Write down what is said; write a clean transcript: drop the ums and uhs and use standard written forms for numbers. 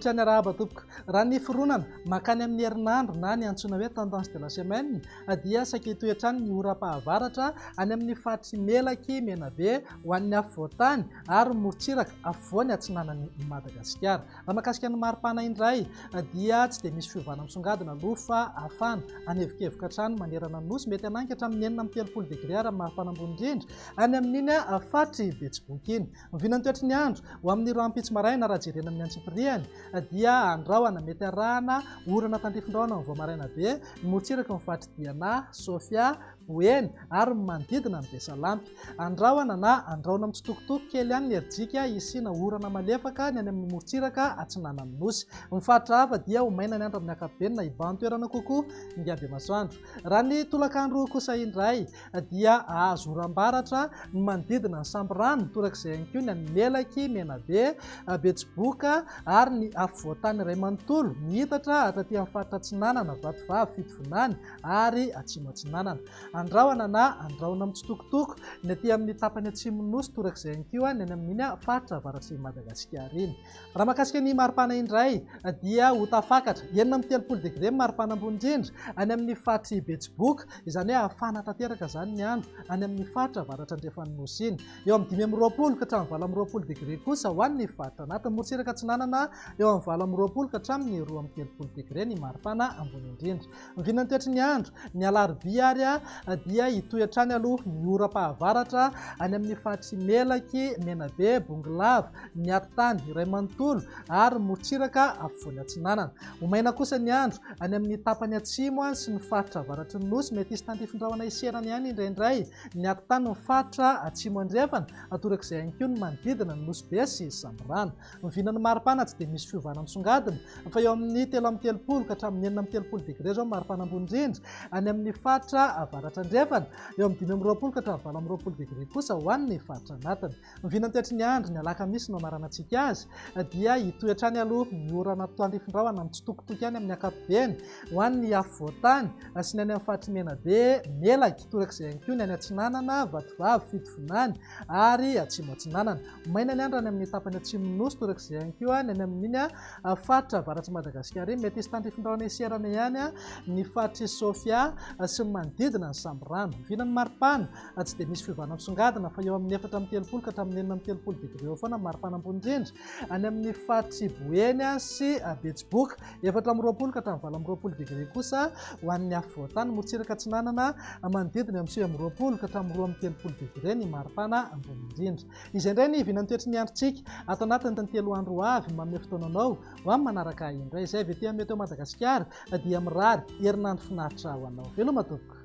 Manolotra ny arahaba tompoko. Raha ny fironana makany amin'ny herinandro na ny antsoina hoe tendance de la semaine dia saika hitoetrany ny oram-pahavaratra any amin'ny faritry Melaky, Menabe ho an'ny afovoantany ary morotsiraka afovoany atsinanan'ny Madagasikara. Raha mahakasika ny maripana indray dia tsy dia misy fiovana misongadina aloha fa afana anevokevoka hatrany manerana ny nosy, mety ananky hatramin'ny 4 degré ary maripana ambony indrindra any amin'iny faritry Betsiboka iny. Mivinany toetry ny andro ho amin'ny roampitsy maraina raha jerena amin'ny antsipiriany dia andrahoana mety arahana orana tandrifin-drahona vao maraina be, morotsiraka ny faritry Diana, Sofia, Boeny ary manodidina ny Besalampy. Andrahoana na andrahoana mitsitokotoko kely ihany ny herijika isina orana malefaka ny any amin'ny morotsiraka atsinanan'ny nosy. Ny faritra hafa dia ho maina ny andro amin'ny ankapobeny na ibahan'ny toerana kokoa ny abe masoandro. Raha ny tolakandro kosa indray dia azo oram-baratra ny manodidina ny Samborano torak'izay ihany koa ny an'ny Melaky, Menabe, Betsiboka ary ny afovoantany Ray Manontolo mihitatra atraty amin'ny faritra Atsinanana, Vatovavy, Fitovonany ary Atsimo Atsinanana. Andrahoana na andrahoana mitsitokotoko ny aty amin'ny tapany atsimon'ny nosy torak'izay ihany koa ny any amin'ny faritra avaratry Madagasikara iny. Raha mahakasika ny maripana indray dia ho tafakatra 30 degré maripana ambony indrindra any amin'ny faritry Betsiboka, izany hoe hafana tanteraka zany ny andro any amin'ny faritra avaratra andrefan'ny nosy iny. Eo amin'ny 5 ka hatramin'ny 20 degré kosa ho an'ny faritra anaty morotsiraka atsinanana, eo amin'ny 20 ka hatramin'ny 12 degré ny maripana ambony indrindra. Mivinany toetry ny andro ny alarobia ary dia hitoetrany aloha ny oram-pahavaratra any amin'ny faritry Melaky, Menabe, Bongolava, ny Atitany, Ray Manontolo ary morotsiraka afovoany atsinanana. Ho maina kosa ny andro any amin'ny tapany atsimo sy ny faritra avaratry ny nosy, mety isy tandrifin-drahona iserana ihany indraindray ny Atitany, ny faritra atsimo andrefana torak'izay ihany koa ny manodidina ny Nosy Be sy Samborano. Mivinany maripana tsy dia misy fiovana misongadina fa eo amin'ny 13 ka hatramin'ny 30 degré zao maripana ambony indrindra any amin'ny faritra avaratra andrefana, eo amin'ny 20 ka hatramin'ny 20 degré kosa ho an'ny faritra anatiny. Mivinany toetry ny andro ny alakamisy no amaranantsika azy dia hitoetrany aloha ny orana tandrifin-drahona mitsitokotoko ihany amin'ny ankapobeny ho an'ny afovoantany sy ny any amin'ny faritry Menabe, Melaky torak'izay ihany koa ny any Atsinanana, Vatovavy, Fitovonany ary Atsimo Atsinanana. Maina ny andro any amin'ny tapany atsimon'ny nosy torak'izay ihany koa ny any amin'iny faritra avaratry Madagasikara iny, mety isy tandrifin-drahona iserana ihany ny faritry Sofia sy ny manodidina ny Samborano. Mivinany maripana tsy dia misy fiovana misongadina fa eo amin'ny 30 ka hatramin'ny 30 degré eo foana maripana ambony indrindra any amin'ny faritry Boeny sy Betsiboka, 20 ka hatramin'ny 20 degré kosa ho an'ny afovoantany morotsiraka atsinanana manodidina amin'ny 20 ka hatramin'ny 30 degré ny maripana ambony indrindra. Izay indray ny hivinany toetry ny androntsika ato anatin'ny tantelo andro avy manome fotoananao ho amin'ny manaraka indray. Izay avy ety amin'ny Meteo Madagasikara dia mirary herinandro finaritra ho anao. Veloma tompoko.